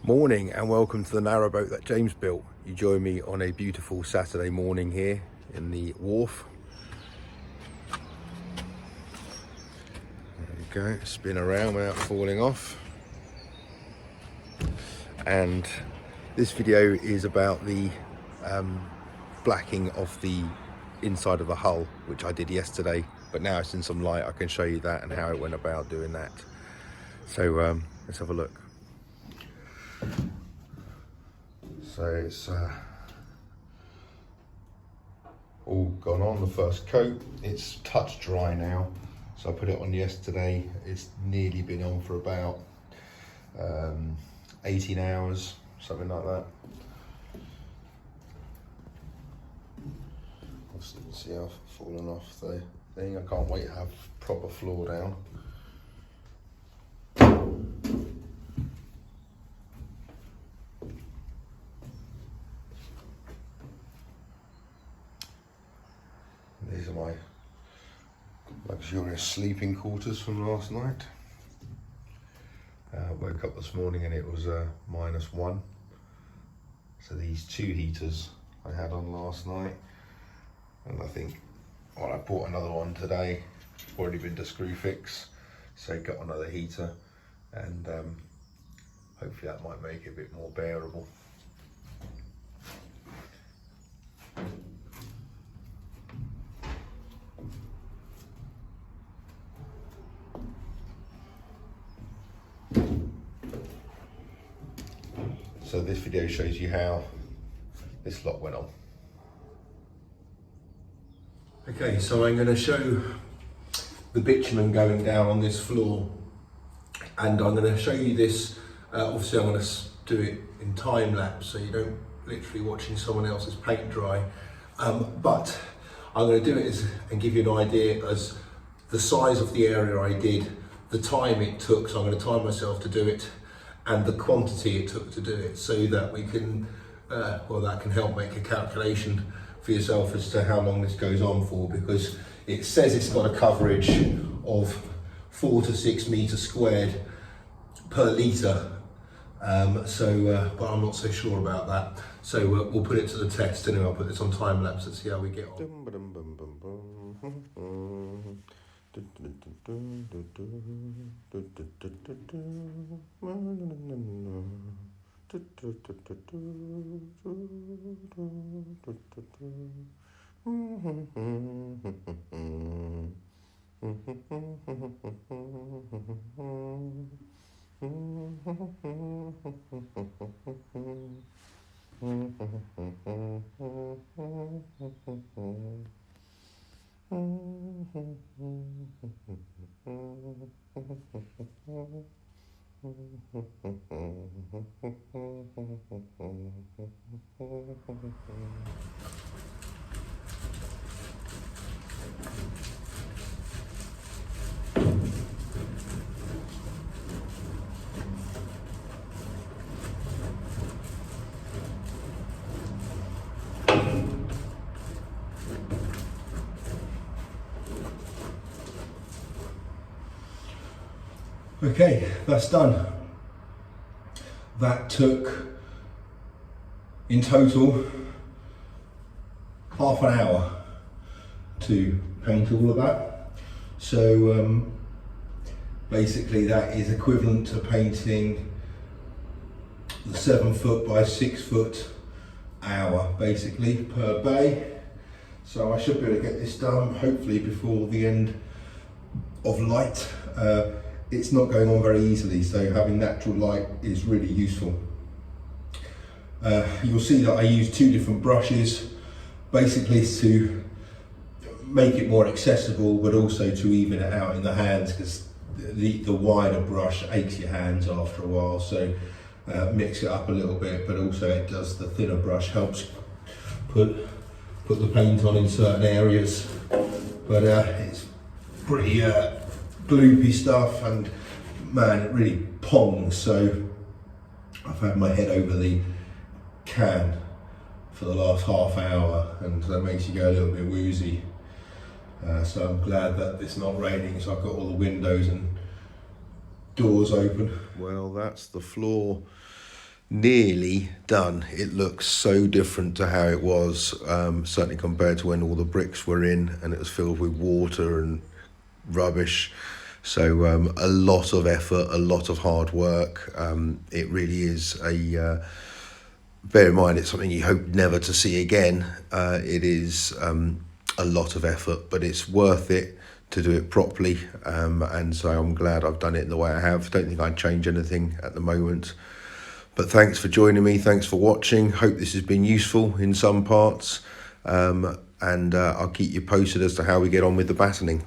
Morning and welcome to the narrowboat that James built. You join me on a beautiful Saturday morning here in the wharf. There we go, spin around without falling off. And this video is about the blacking of the inside of the hull, which I did yesterday, but now it's in some light. I can show you that and how it went about doing that. So let's have a look. So it's all gone on, the first coat. It's touch dry now. So I put it on yesterday. It's nearly been on for about 18 hours, something like that. See how I've fallen off the thing. I can't wait to have proper floor down. These are my luxurious sleeping quarters from last night. Woke up this morning and it was -1. So these two heaters I had on last night, and I think, well, I bought another one today. It's already been to screw fix, so got another heater, and hopefully that might make it a bit more bearable. So this video shows you how this lot went on. Okay, so I'm going to show the bitumen going down on this floor, and I'm going to show you this. Obviously I'm going to do it in time lapse, so you don't literally watching someone else's paint dry. But I'm going to do it and give you an idea as the size of the area I did, the time it took. So I'm going to time myself to do it, and the quantity it took to do it, so that we can, that can help make a calculation for yourself as to how long this goes on for, because it says it's got a coverage of 4 to 6 meters squared per litre, but I'm not so sure about that. So we'll put it to the test. Anyway, I'll put this on time lapse and see how we get on. Okay, that's done. That took, in total, half an hour to paint all of that. So basically that is equivalent to painting the 7 foot by 6 foot hour, basically, per bay. So I should be able to get this done, hopefully before the end of light. It's not going on very easily, so having natural light is really useful. You'll see that I use 2 different brushes, basically to make it more accessible, but also to even it out in the hands, because the wider brush aches your hands after a while. So mix it up a little bit, but also it does, the thinner brush helps put the paint on in certain areas. But it's pretty gloopy stuff, and man, it really pongs. So I've had my head over the can for the last half hour, and that makes you go a little bit woozy. So I'm glad that it's not raining, so I've got all the windows and doors open. Well, that's the floor nearly done. It looks so different to how it was, certainly compared to when all the bricks were in and it was filled with water and rubbish. So a lot of effort, a lot of hard work. It really is bear in mind, it's something you hope never to see again. It is a lot of effort, but it's worth it to do it properly. And so I'm glad I've done it the way I have. Don't think I'd change anything at the moment. But thanks for joining me. Thanks for watching. Hope this has been useful in some parts. And I'll keep you posted as to how we get on with the battening.